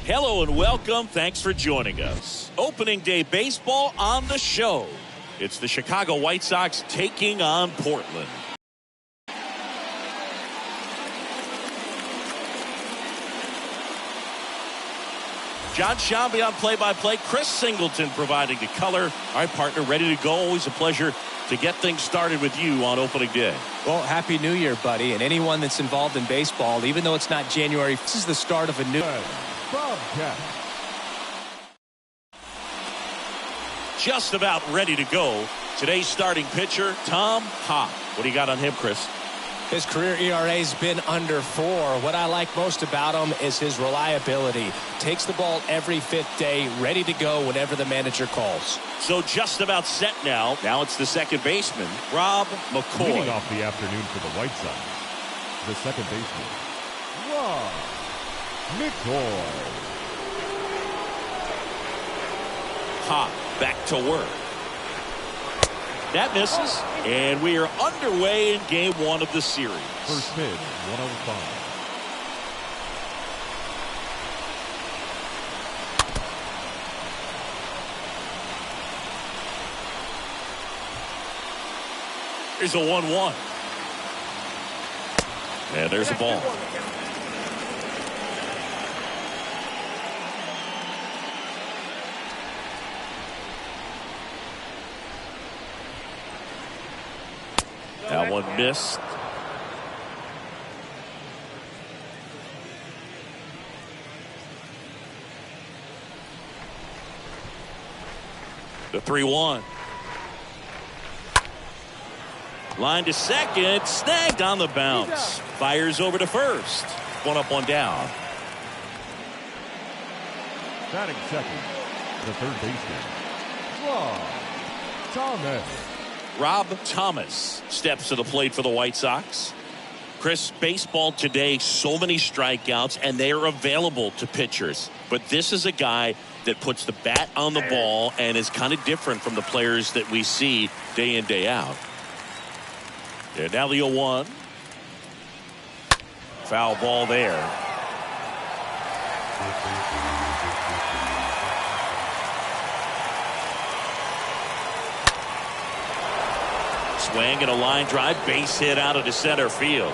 Hello and welcome. Thanks for joining us. Opening day baseball on the show. It's the Chicago White Sox taking on Portland. John Shambi on play-by-play. Chris Singleton providing the color. All right, partner, ready to go. Always a pleasure to get things started with you on opening day. Well, Happy New Year, buddy. And anyone that's involved in baseball, even though it's not January, this is the start of a new... Bobcats. Just about ready to go. Today's starting pitcher, Tom Hack. What do you got on him, Chris? His career ERA's been under 4. What I like most about him is his reliability. Takes the ball every 5th day, ready to go whenever the manager calls. So just about set now. Now it's the second baseman, Rob McCoy. Leading off the afternoon for the White Sox, the second baseman, Rob McCoy. Hack back to work. That misses, and we are underway in game 1 of the series. First pitch, 105. Here's a 1-1. And there's a ball. That one missed. The 3-1. Line to second. Snagged on the bounce. Fires over to first. 1 up, 1 down. Batting second, the third baseman, Rob Thomas. Rob Thomas steps to the plate for the White Sox. Chris, baseball today, so many strikeouts, and they are available to pitchers. But this is a guy that puts the bat on the ball and is kind of different from the players that we see day in, day out. And now the 0-1. Foul ball there. Swing and a line drive, base hit out of the center field.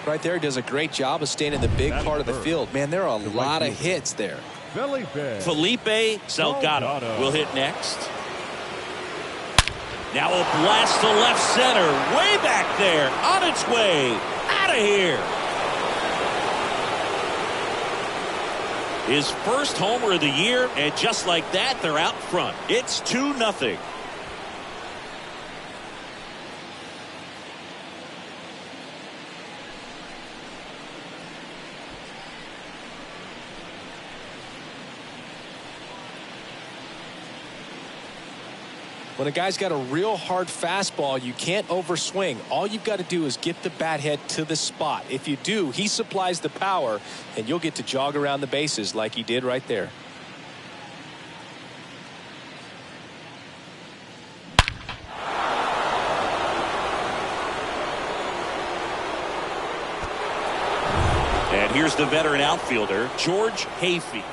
Right there, he does a great job of staying in the big part of the field. Man, there are a lot of hits there. Felipe Salgado will hit next. Now a blast to left center, way back there, on its way, out of here. His first homer of the year, and just like that, they're out front. It's 2-0. When a guy's got a real hard fastball, you can't overswing. All you've got to do is get the bat head to the spot. If you do, he supplies the power, and you'll get to jog around the bases like he did right there. And here's the veteran outfielder, George Hayfield.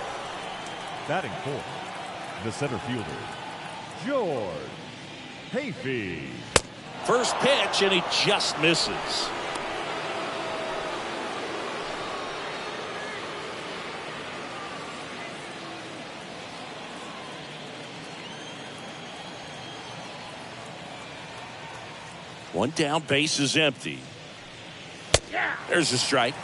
Batting fourth, the center fielder, George Hayfield. First pitch, and he just misses. One down, base is empty. There's a strike.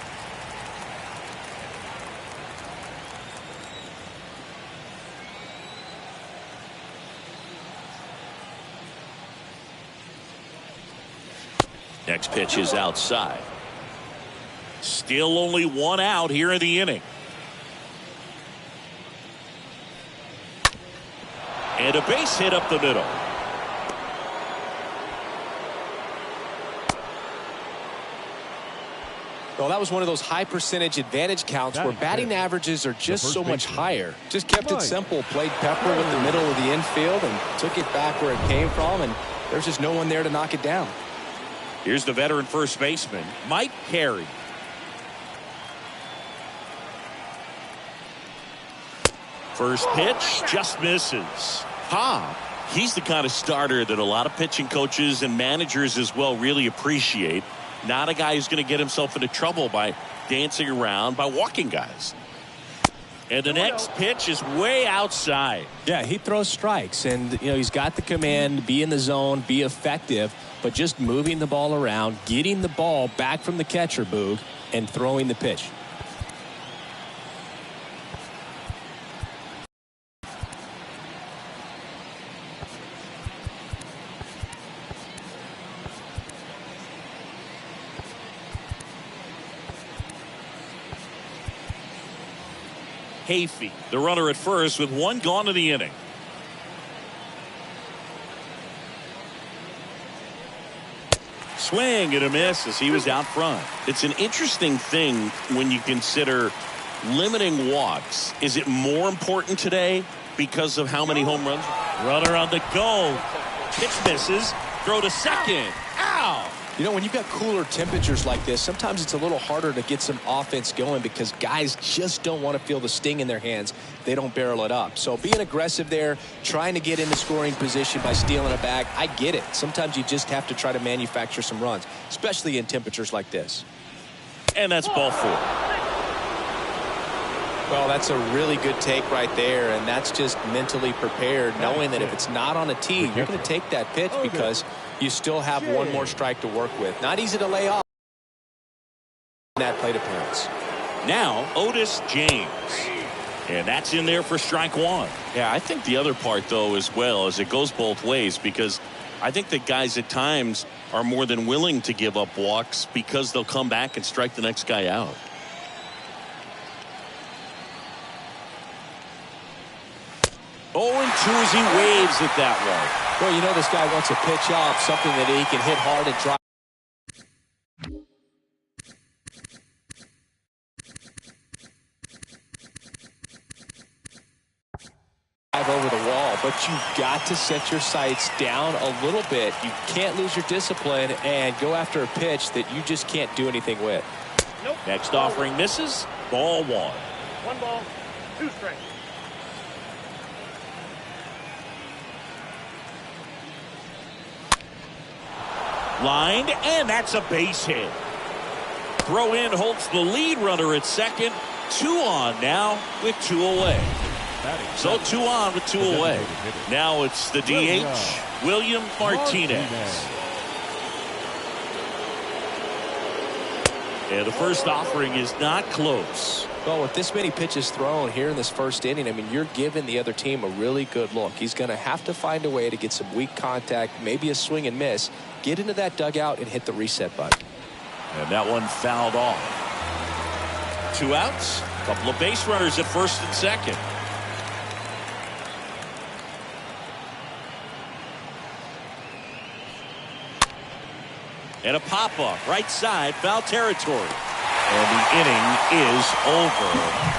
Next pitch is outside. Still only 1 out here in the inning. And a base hit up the middle. Well, that was one of those high percentage advantage counts where batting averages are just so much higher. Just kept it simple, played Pepper with the middle of the infield and took it back where it came from, and there's just no one there to knock it down. Here's the veteran first baseman, Mike Carey. First pitch just misses. He's the kind of starter that a lot of pitching coaches and managers as well really appreciate. Not a guy who's going to get himself into trouble by dancing around, by walking guys. And the next pitch is way outside. Yeah, he throws strikes, and he's got the command, be in the zone, be effective, but just moving the ball around, getting the ball back from the catcher, Boog, and throwing the pitch. Hayfie, the runner at first with one gone in the inning. Swing and a miss as he was out front. It's an interesting thing when you consider limiting walks. Is it more important today because of how many home runs? Runner on the go. Pitch misses. Throw to second. Ow! When you've got cooler temperatures like this, sometimes it's a little harder to get some offense going because guys just don't want to feel the sting in their hands. They don't barrel it up. So being aggressive there, trying to get into scoring position by stealing a bag, I get it. Sometimes you just have to try to manufacture some runs, especially in temperatures like this. And that's ball 4. Well, that's a really good take right there, and that's just mentally prepared, knowing that if it's not on a tee, you're going to take that pitch because you still have one more strike to work with. Not easy to lay off in that plate appearance. Now, Otis James. And that's in there for strike 1. Yeah, I think the other part, though, as well, is it goes both ways because I think that guys at times are more than willing to give up walks because they'll come back and strike the next guy out. Oh, and 2 as he waves at that one. Well, this guy wants a pitch off, something that he can hit hard and drive over the wall, but you've got to set your sights down a little bit. You can't lose your discipline and go after a pitch that you just can't do anything with. Nope. Next offering misses. Ball 1. 1 ball, 2 strikes. Lined, and that's a base hit. Throw in holds the lead runner at second. 2 on now with 2 away. So 2 on with 2 away. Now it's the DH, William Martinez. And the first offering is not close. Well, with this many pitches thrown here in this first inning, you're giving the other team a really good look. He's going to have to find a way to get some weak contact, maybe a swing and miss, get into that dugout and hit the reset button. And that one fouled off. 2 outs, a couple of base runners at first and second. And a pop-up, right side, foul territory. And the inning is over.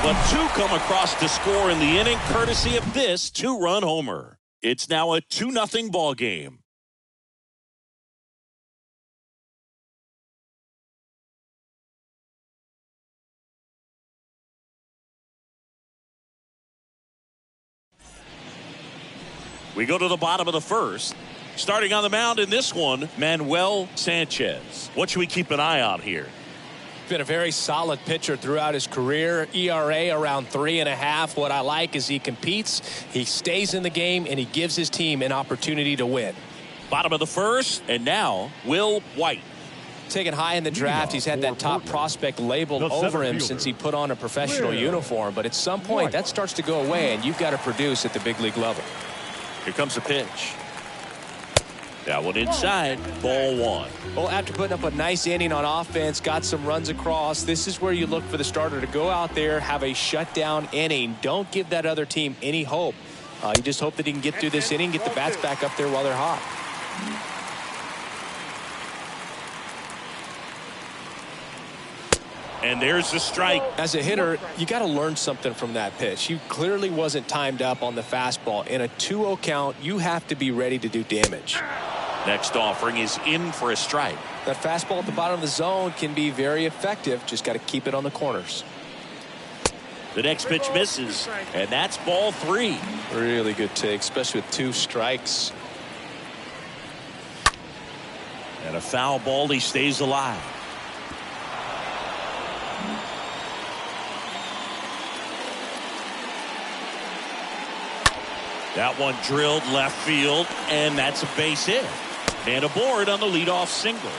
But 2 come across to score in the inning, courtesy of this 2-run homer. It's now a 2-0 ball game. We go to the bottom of the first. Starting on the mound in this one, Manuel Sanchez. What should we keep an eye on here? Been a very solid pitcher throughout his career. ERA around 3.5. What I like is he competes, he stays in the game, and he gives his team an opportunity to win. Bottom of the first, and now Will White. Taken high in the draft, he's had that top prospect labeled over him since he put on a professional uniform. But at some point, that starts to go away, and you've got to produce at the big league level. Here comes a pitch. That one inside, ball 1. Well, after putting up a nice inning on offense, got some runs across, this is where you look for the starter to go out there, have a shutdown inning. Don't give that other team any hope. You just hope that he can get through this inning, get the bats back up there while they're hot. And there's the strike. As a hitter, you got to learn something from that pitch. He clearly wasn't timed up on the fastball. In a 2-0 count, you have to be ready to do damage. Next offering is in for a strike. That fastball at the bottom of the zone can be very effective. Just got to keep it on the corners. The next pitch misses, and that's ball 3. Really good take, especially with 2 strikes. And a foul ball, he stays alive. That one drilled left field, and that's a base hit. And aboard on the leadoff single.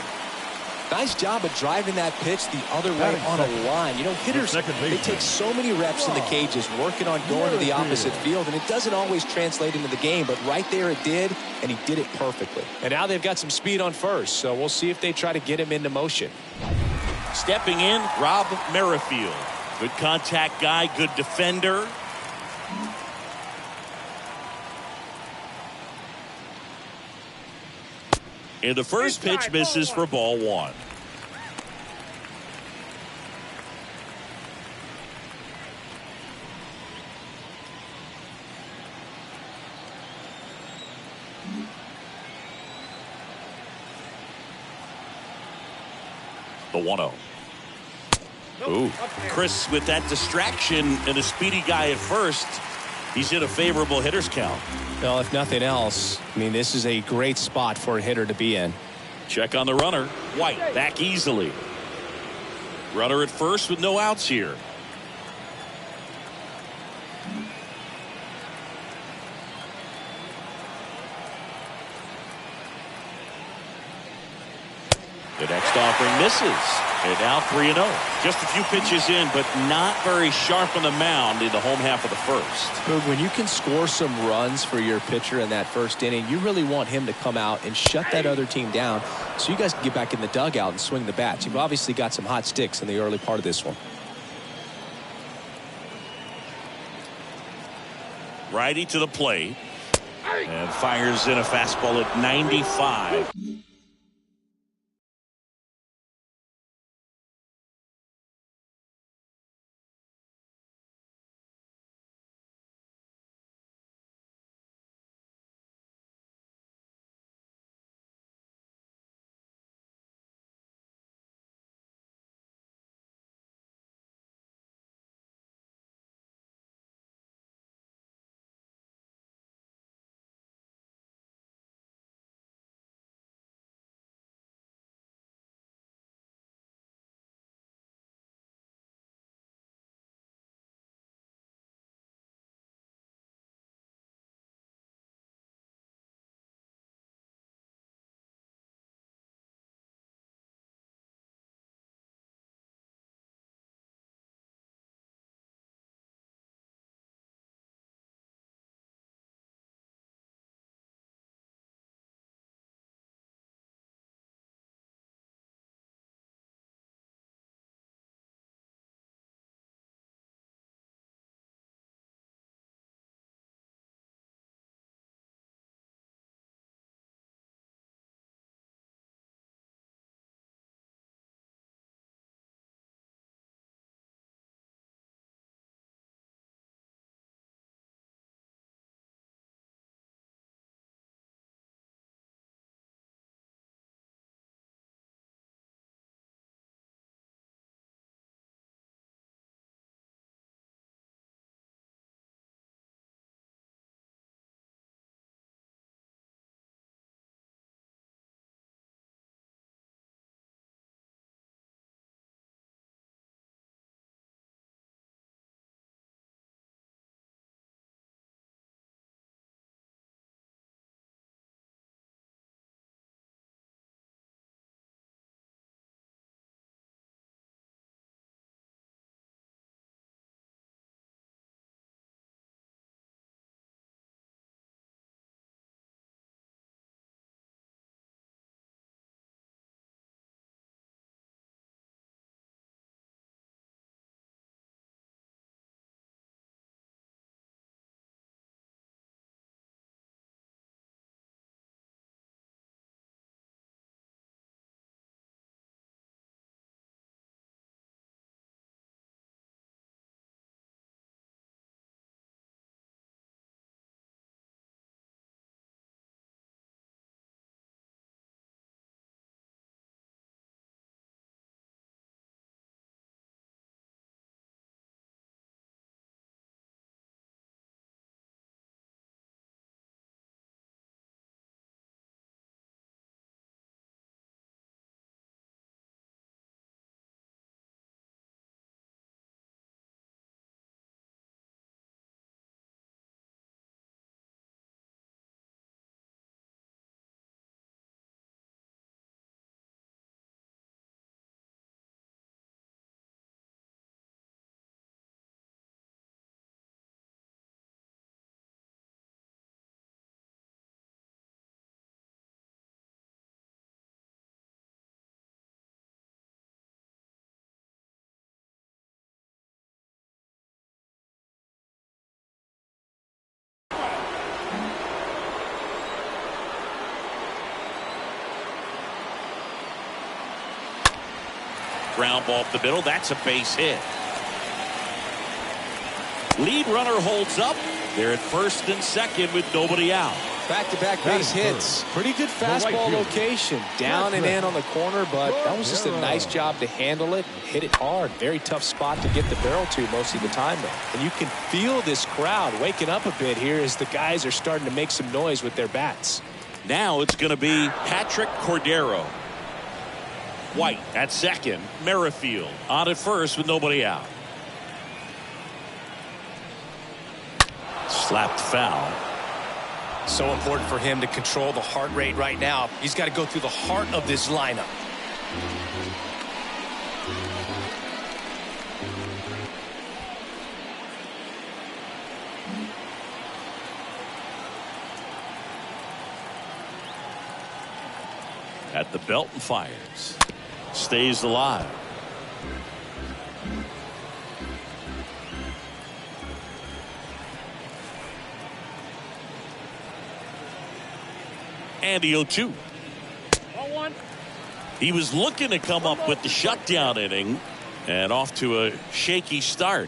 Nice job of driving that pitch the other way on a line. You know, hitters, they take so many reps in the cages working on going to the opposite field, and it doesn't always translate into the game, but right there it did, and he did it perfectly. And now they've got some speed on first, so we'll see if they try to get him into motion. Stepping in, Rob Merrifield. Good contact guy, good defender. And the first pitch misses for ball 1. The 1-0. Ooh, Chris, with that distraction and a speedy guy at first, he's in a favorable hitter's count. Well, if nothing else, I mean, this is a great spot for a hitter to be in. Check on the runner. White back easily. Runner at first with no outs here. The next offering misses. And now 3-0. Just a few pitches in, but not very sharp on the mound in the home half of the first. But when you can score some runs for your pitcher in that first inning, you really want him to come out and shut that other team down so you guys can get back in the dugout and swing the bats. You've obviously got some hot sticks in the early part of this one. Righty to the plate. And fires in a fastball at 95. Ground ball up the middle. That's a base hit. Lead runner holds up. They're at first and second with nobody out. Back-to-back base hits. Pretty good fastball location. Down and in on the corner, but that was just a nice job to handle it and hit it hard. Very tough spot to get the barrel to most of the time, though. And you can feel this crowd waking up a bit here as the guys are starting to make some noise with their bats. Now it's going to be Patrick Cordero. White at second. Merrifield on at first with nobody out. Slapped foul. So important for him to control the heart rate right now. He's got to go through the heart of this lineup. At the belt and fires. Stays alive. And the 0-2. He was looking to come up with the shutdown inning and off to a shaky start.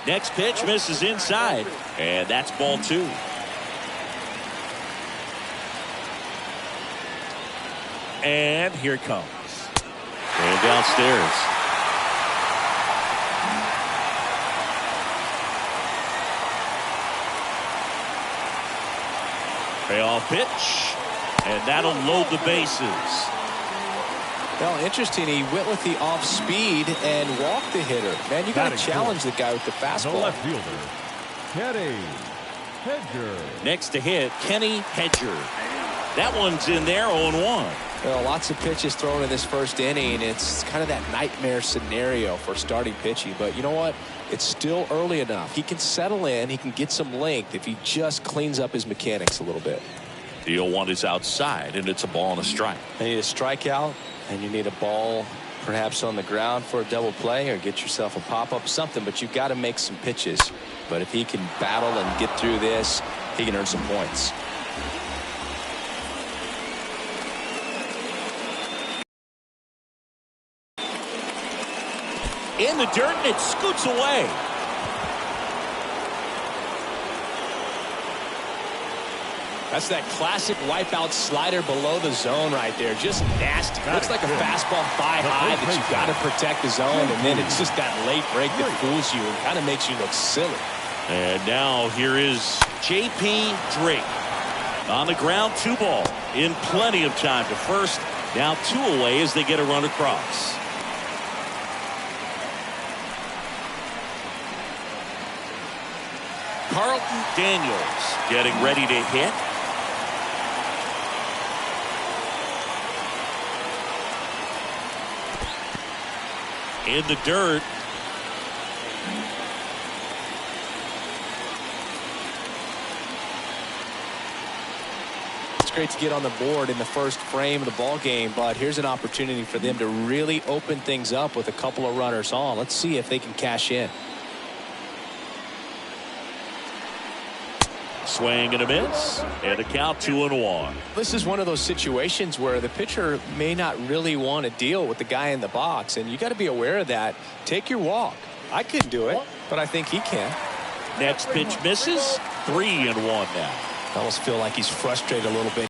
Next pitch misses inside, and that's ball 2. And here it comes. And downstairs. Payoff pitch, and that'll load the bases. Well, interesting. He went with the off speed and walked the hitter. Man, you got to challenge the guy with the fastball. The left fielder, Kenny Hedger. Next to hit, Kenny Hedger. That one's in there, 0-1. Well, lots of pitches thrown in this first inning. It's kind of that nightmare scenario for starting pitching. But you know what? It's still early enough. He can settle in. He can get some length if he just cleans up his mechanics a little bit. The 0-1 is outside, and it's a ball and a strike. You need a strikeout, and you need a ball perhaps on the ground for a double play or get yourself a pop-up, something. But you've got to make some pitches. But if he can battle and get through this, he can earn some points. In the dirt, and it scoots away. That's that classic wipeout slider below the zone right there. Just nasty. Looks like a fastball thigh high that you've got to protect the zone, and then it's just that late break that fools you and kind of makes you look silly. And now here is J.P. Drake. On the ground, 2 ball. In plenty of time to first. Now 2 away as they get a run across. Carlton Daniels getting ready to hit. In the dirt. It's great to get on the board in the first frame of the ball game, but here's an opportunity for them to really open things up with a couple of runners on. Let's see if they can cash in. Swing and a miss, and a count 2-1. This is one of those situations where the pitcher may not really want to deal with the guy in the box, and you got to be aware of that. Take your walk. I couldn't do it, but I think he can. Next pitch misses, 3-1 now. I almost feel like he's frustrated a little bit.